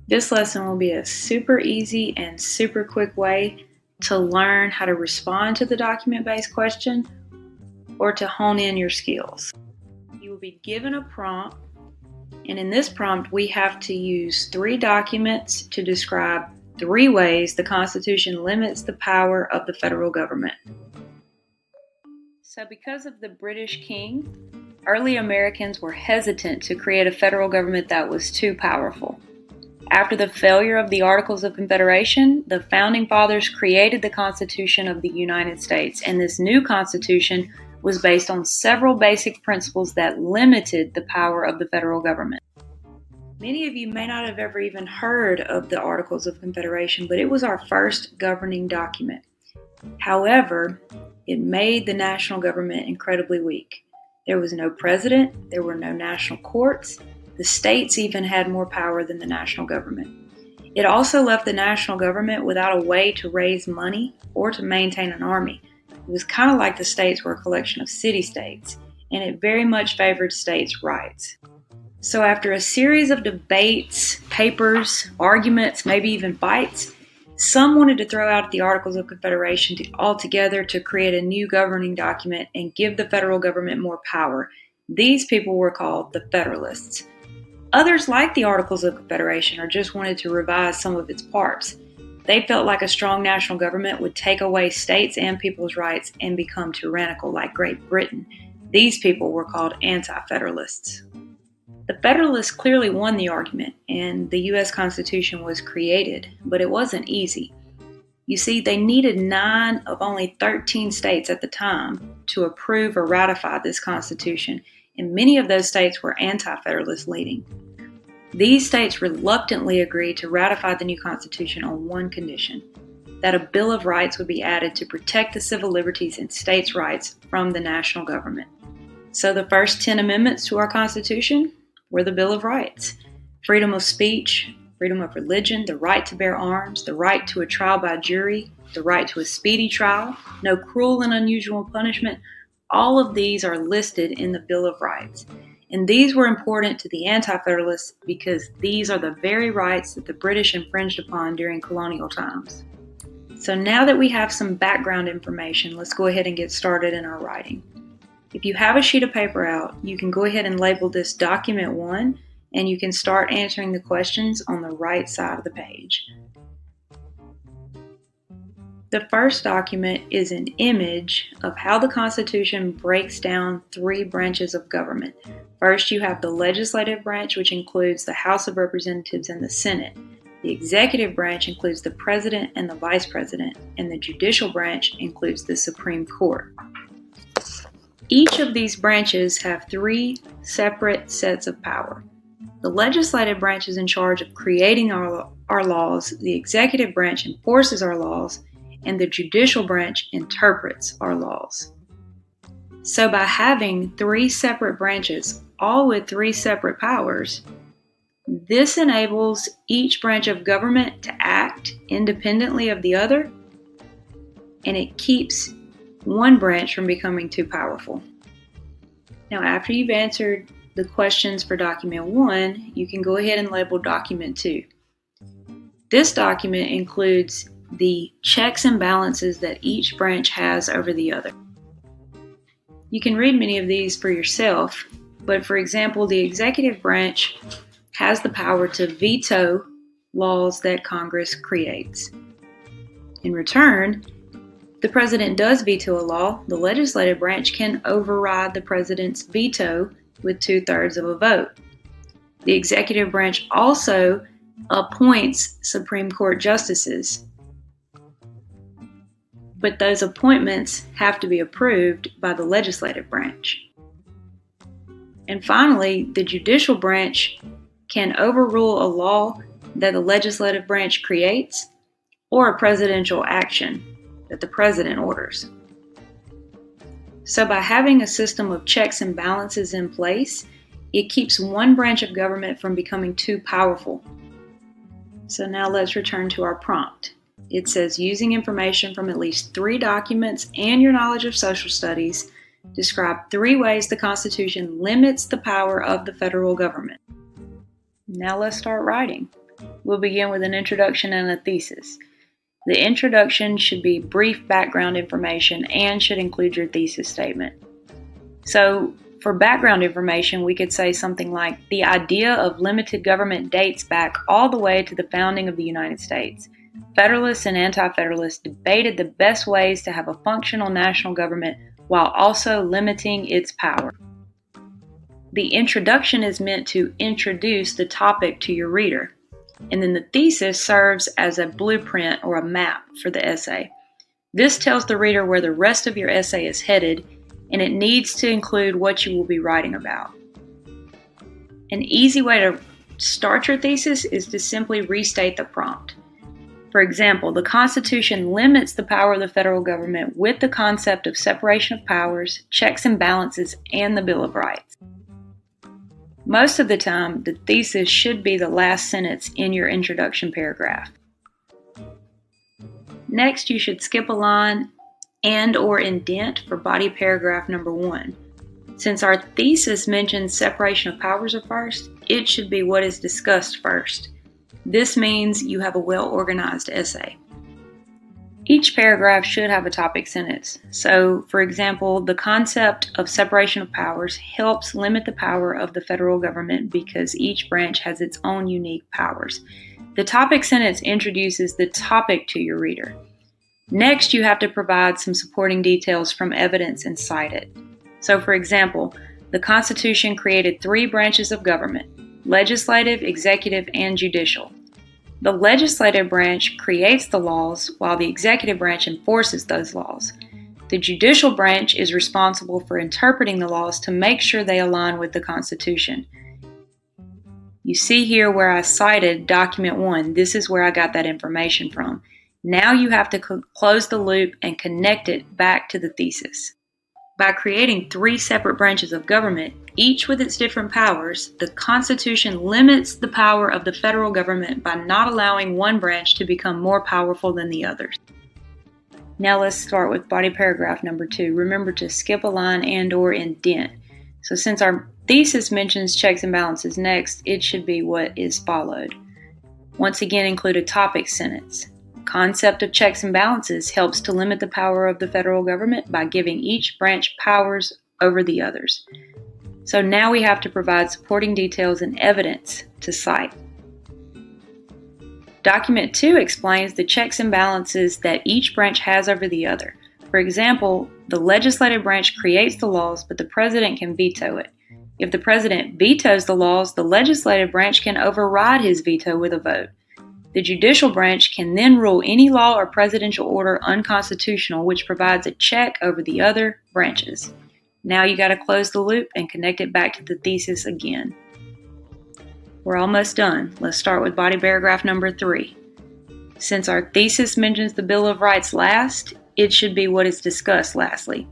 This lesson will be a super easy and super quick way to learn how to respond to the document-based question or to hone in your skills. You will be given a prompt, and in this prompt we have to use 3 documents to describe 3 ways the Constitution limits the power of the federal government. So because of the British King, early Americans were hesitant to create a federal government that was too powerful. After the failure of the Articles of Confederation, the Founding Fathers created the Constitution of the United States, and this new Constitution was based on several basic principles that limited the power of the federal government. Many of you may not have ever even heard of the Articles of Confederation, but it was our first governing document. However, it made the national government incredibly weak. There was no president, there were no national courts. The states even had more power than the national government. It also left the national government without a way to raise money or to maintain an army. It was kind of like the states were a collection of city-states, and it very much favored states' rights. So after a series of debates, papers, arguments, maybe even fights, some wanted to throw out the Articles of Confederation altogether to create a new governing document and give the federal government more power. These people were called the Federalists. Others liked the Articles of Confederation or just wanted to revise some of its parts. They felt like a strong national government would take away states' and people's rights and become tyrannical like Great Britain. These people were called anti-federalists. The Federalists clearly won the argument, and the U.S. Constitution was created, but it wasn't easy. You see, they needed 9 of only 13 states at the time to approve or ratify this Constitution, and many of those states were anti-federalist leaning. These states reluctantly agreed to ratify the new Constitution on one condition: that a Bill of Rights would be added to protect the civil liberties and states' rights from the national government. So the first 10 amendments to our Constitution were the Bill of Rights: freedom of speech, freedom of religion, the right to bear arms, the right to a trial by jury, the right to a speedy trial, no cruel and unusual punishment. All of these are listed in the Bill of Rights. And these were important to the anti-federalists because these are the very rights that the British infringed upon during colonial times. So now that we have some background information, let's go ahead and get started in our writing. If you have a sheet of paper out, you can go ahead and label this Document 1, and you can start answering the questions on the right side of the page. The first document is an image of how the Constitution breaks down 3 branches of government. First, you have the legislative branch, which includes the House of Representatives and the Senate. The executive branch includes the President and the Vice President, and the judicial branch includes the Supreme Court. Each of these branches have 3 separate sets of power. The legislative branch is in charge of creating our laws, the executive branch enforces our laws, and the judicial branch interprets our laws. So by having 3 separate branches, all with 3 separate powers, this enables each branch of government to act independently of the other, and it keeps one branch from becoming too powerful. Now, after you've answered the questions for Document 1, you can go ahead and label Document 2. This document includes the checks and balances that each branch has over the other. You can read many of these for yourself, but for example, the executive branch has the power to veto laws that Congress creates. In return, if the president does veto a law, the legislative branch can override the president's veto with 2/3 of a vote. The executive branch also appoints Supreme Court justices, but those appointments have to be approved by the legislative branch. And finally, the judicial branch can overrule a law that the legislative branch creates or a presidential action that the president orders. So by having a system of checks and balances in place, it keeps one branch of government from becoming too powerful. So now let's return to our prompt. It says, using information from at least 3 documents and your knowledge of social studies, describe 3 ways the Constitution limits the power of the federal government. Now let's start writing. We'll begin with an introduction and a thesis. The introduction should be brief background information and should include your thesis statement. So, for background information, we could say something like, the idea of limited government dates back all the way to the founding of the United States. Federalists and Anti-Federalists debated the best ways to have a functional national government while also limiting its power. The introduction is meant to introduce the topic to your reader, and then the thesis serves as a blueprint or a map for the essay. This tells the reader where the rest of your essay is headed, and it needs to include what you will be writing about. An easy way to start your thesis is to simply restate the prompt. For example, the Constitution limits the power of the federal government with the concept of separation of powers, checks and balances, and the Bill of Rights. Most of the time, the thesis should be the last sentence in your introduction paragraph. Next, you should skip a line and/or indent for body paragraph number 1. Since our thesis mentions separation of powers at first, it should be what is discussed first. This means you have a well-organized essay. Each paragraph should have a topic sentence. So, for example, the concept of separation of powers helps limit the power of the federal government because each branch has its own unique powers. The topic sentence introduces the topic to your reader. Next, you have to provide some supporting details from evidence and cite it. So, for example, the Constitution created 3 branches of government: legislative, executive, and judicial. The legislative branch creates the laws while the executive branch enforces those laws. The judicial branch is responsible for interpreting the laws to make sure they align with the Constitution. You see here where I cited document 1. This is where I got that information from. Now you have to close the loop and connect it back to the thesis. By creating 3 separate branches of government, each with its different powers, the Constitution limits the power of the federal government by not allowing one branch to become more powerful than the others. Now let's start with body paragraph number 2. Remember to skip a line and/or indent. So since our thesis mentions checks and balances next, it should be what is followed. Once again, include a topic sentence. Concept of checks and balances helps to limit the power of the federal government by giving each branch powers over the others. So now we have to provide supporting details and evidence to cite. Document 2 explains the checks and balances that each branch has over the other. For example, the legislative branch creates the laws, but the president can veto it. If the president vetoes the laws, the legislative branch can override his veto with a vote. The judicial branch can then rule any law or presidential order unconstitutional, which provides a check over the other branches. Now you got to close the loop and connect it back to the thesis again. We're almost done. Let's start with body paragraph number 3. Since our thesis mentions the Bill of Rights last, it should be what is discussed lastly.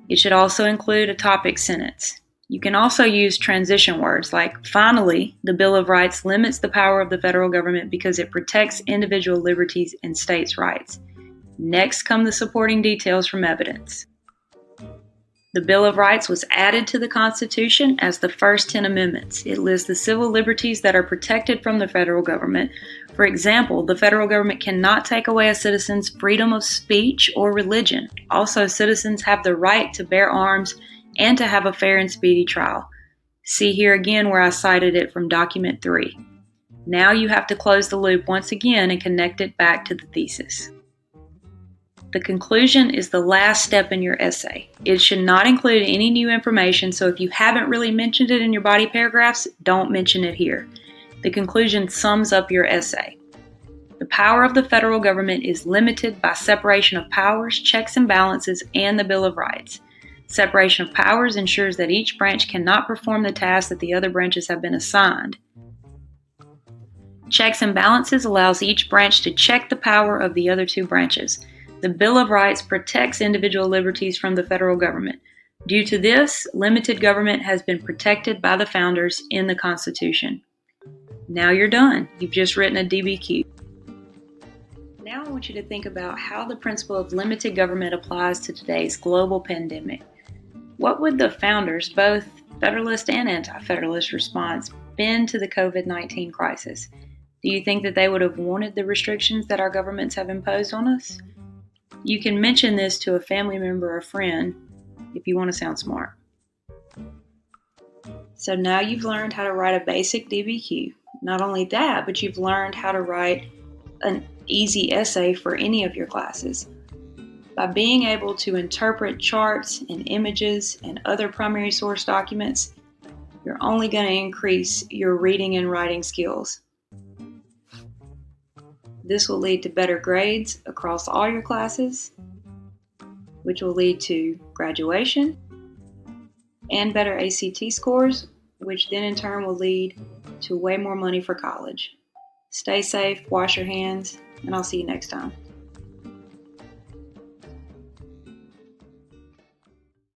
It should also include a topic sentence. You can also use transition words like, finally, the Bill of Rights limits the power of the federal government because it protects individual liberties and states' rights. Next come the supporting details from evidence. The Bill of Rights was added to the Constitution as the first 10 amendments. It lists the civil liberties that are protected from the federal government. For example, the federal government cannot take away a citizen's freedom of speech or religion. Also, citizens have the right to bear arms and to have a fair and speedy trial. See here again where I cited it from document 3. Now you have to close the loop once again and connect it back to the thesis. The conclusion is the last step in your essay. It should not include any new information, so if you haven't really mentioned it in your body paragraphs, don't mention it here. The conclusion sums up your essay. The power of the federal government is limited by separation of powers, checks and balances, and the Bill of Rights. Separation of powers ensures that each branch cannot perform the tasks that the other branches have been assigned. Checks and balances allows each branch to check the power of the other 2 branches. The Bill of Rights protects individual liberties from the federal government. Due to this, limited government has been protected by the founders in the Constitution. Now you're done. You've just written a DBQ. Now I want you to think about how the principle of limited government applies to today's global pandemic. What would the founders, both Federalist and Anti-Federalist response, been to the COVID-19 crisis? Do you think that they would have wanted the restrictions that our governments have imposed on us? You can mention this to a family member or friend if you want to sound smart. So now you've learned how to write a basic DBQ. Not only that, but you've learned how to write an easy essay for any of your classes. By being able to interpret charts and images and other primary source documents, you're only going to increase your reading and writing skills. This will lead to better grades across all your classes, which will lead to graduation and better ACT scores, which then in turn will lead to way more money for college. Stay safe, wash your hands, and I'll see you next time.